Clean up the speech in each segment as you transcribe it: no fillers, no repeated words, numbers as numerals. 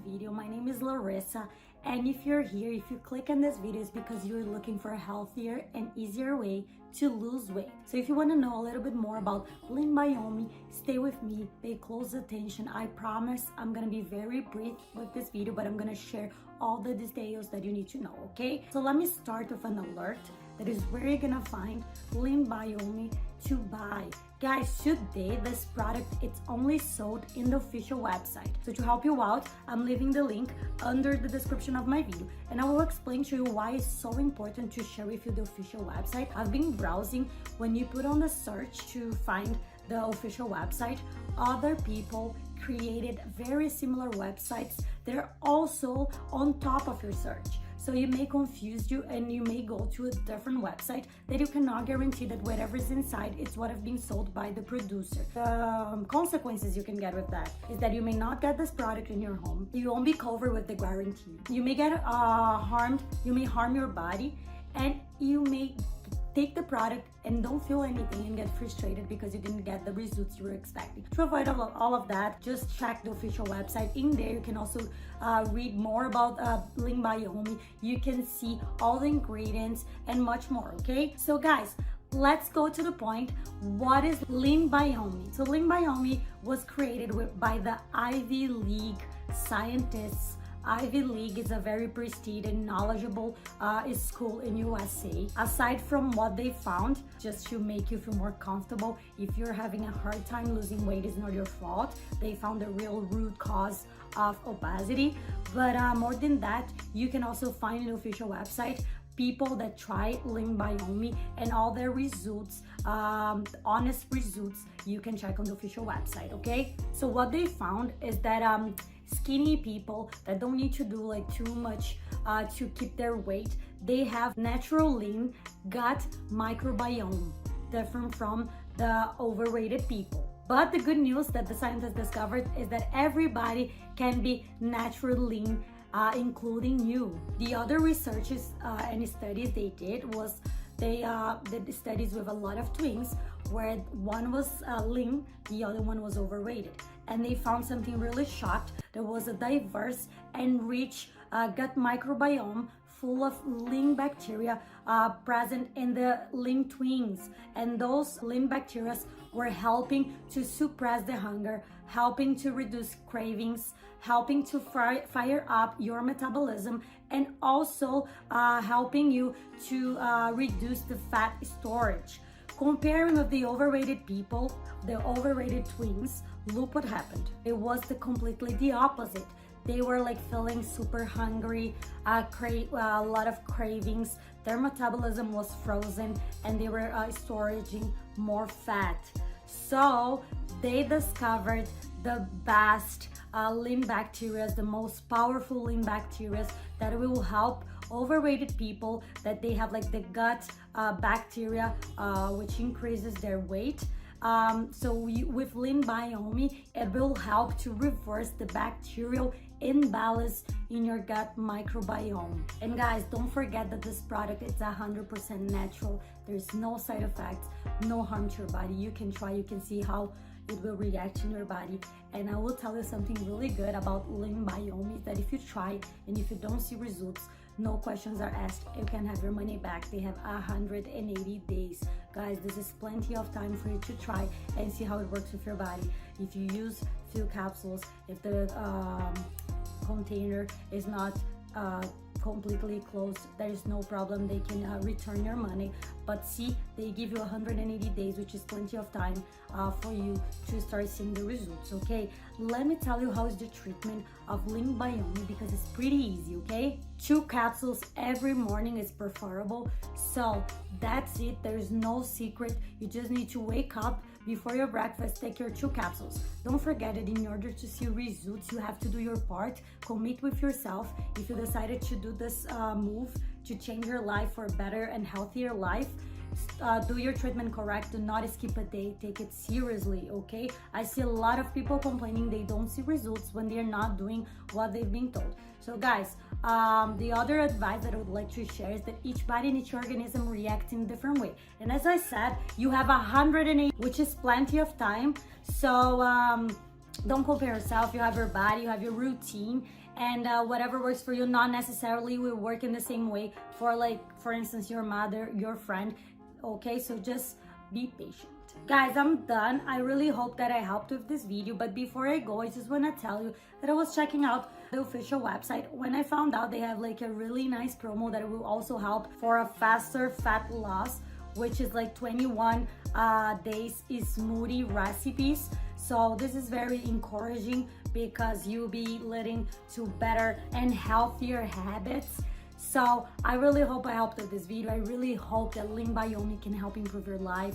video. My name is Larissa, and if you're here, if you click on this video, it's because you're looking for a healthier and easier way to lose weight. So if you want to know a little bit more about LeanBiome, stay with me, pay close attention. I promise I'm gonna be very brief with this video, but I'm gonna share all the details that you need to know, okay? So let me start with an alert that is where you're gonna find LeanBiome to buy. Guys, today this product, it's only sold in the official website. So to help you out, I'm leaving the link under the description of my video, and I will explain to you why it's so important to share with you the official website. I've been browsing. When you put on the search to find the official website, other people created very similar websites. They're also on top of your search. So you may confuse you and you may go to a different website that you cannot guarantee that whatever's inside is what has been sold by the producer. The consequences you can get with that is that you may not get this product in your home. You won't be covered with the guarantee. You may get harmed, you may harm your body, and you may take the product and don't feel anything and get frustrated because you didn't get the results you were expecting. To avoid all of that, just check the official website. In there, you can also read more about LeanBiome. You can see all the ingredients and much more, okay? So guys, let's go to the point. What is LeanBiome? So LeanBiome was created by the Ivy League scientists. Ivy League is a very prestigious and knowledgeable school in USA. Aside from what they found, just to make you feel more comfortable, if you're having a hard time losing weight, it's not your fault. They found the real root cause of obesity. But more than that, you can also find an official website people that try LeanBiome and all their results, honest results, you can check on the official website, okay? So what they found is that skinny people that don't need to do like too much to keep their weight, they have natural lean gut microbiome, different from the overweighted people. But the good news that the scientists discovered is that everybody can be naturally lean, including you. The other researches and studies they did was they did studies with a lot of twins where one was lean, the other one was overweighted. And they found something really shocked. There was a diverse and rich gut microbiome full of lean bacteria present in the lean twins. And those lean bacteria were helping to suppress the hunger, helping to reduce cravings, helping to fire up your metabolism, and also helping you to reduce the fat storage. Comparing with the overweighted people, the overweighted twins, look what happened. It was completely the opposite. They were like feeling super hungry, a lot of cravings. Their metabolism was frozen and they were storing more fat. So they discovered the best lean bacteria, the most powerful lean bacteria that will help overweighted people, that they have like the gut bacteria which increases their weight. So with LeanBiome, it will help to reverse the bacterial imbalance in your gut microbiome. And guys, don't forget that this product is 100% natural. There's no side effects, no harm to your body. You can try, you can see how it will react in your body. And I will tell you something really good about LeanBiome, that if you try and if you don't see results, no questions are asked, you can have your money back. They have 180 days. Guys, this is plenty of time for you to try and see how it works with your body. If you use few capsules, if the container is not completely closed, there is no problem. They can return your money. But see, they give you 180 days, which is plenty of time for you to start seeing the results, okay? Let me tell you how is the treatment of LeanBiome, because it's pretty easy, okay? 2 capsules every morning is preferable. So that's it. There's no secret. You just need to wake up before your breakfast, take your 2 capsules. Don't forget that in order to see results, you have to do your part, commit with yourself. If you decided to do this move to change your life for a better and healthier life, do your treatment correct. Do not skip a day. Take it seriously, okay? I see a lot of people complaining they don't see results when they're not doing what they've been told. So guys, the other advice that I would like to share is that each body and each organism reacts in a different way. And as I said, you have 108, which is plenty of time. So don't compare yourself. You have your body, you have your routine, and whatever works for you not necessarily will work in the same way for, like, for instance, your mother, your friend. Okay, so just be patient. Guys, I'm done. I really hope that I helped with this video, but before I go, I just want to tell you that I was checking out the official website when I found out they have like a really nice promo that will also help for a faster fat loss, which is like 21 days smoothie recipes. So this is very encouraging because you'll be leading to better and healthier habits. So I really hope I helped with this video. I really hope that LeanBiome can help improve your life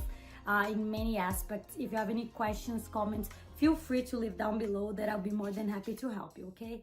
in many aspects. If you have any questions, comments, feel free to leave down below, that I'll be more than happy to help you, okay?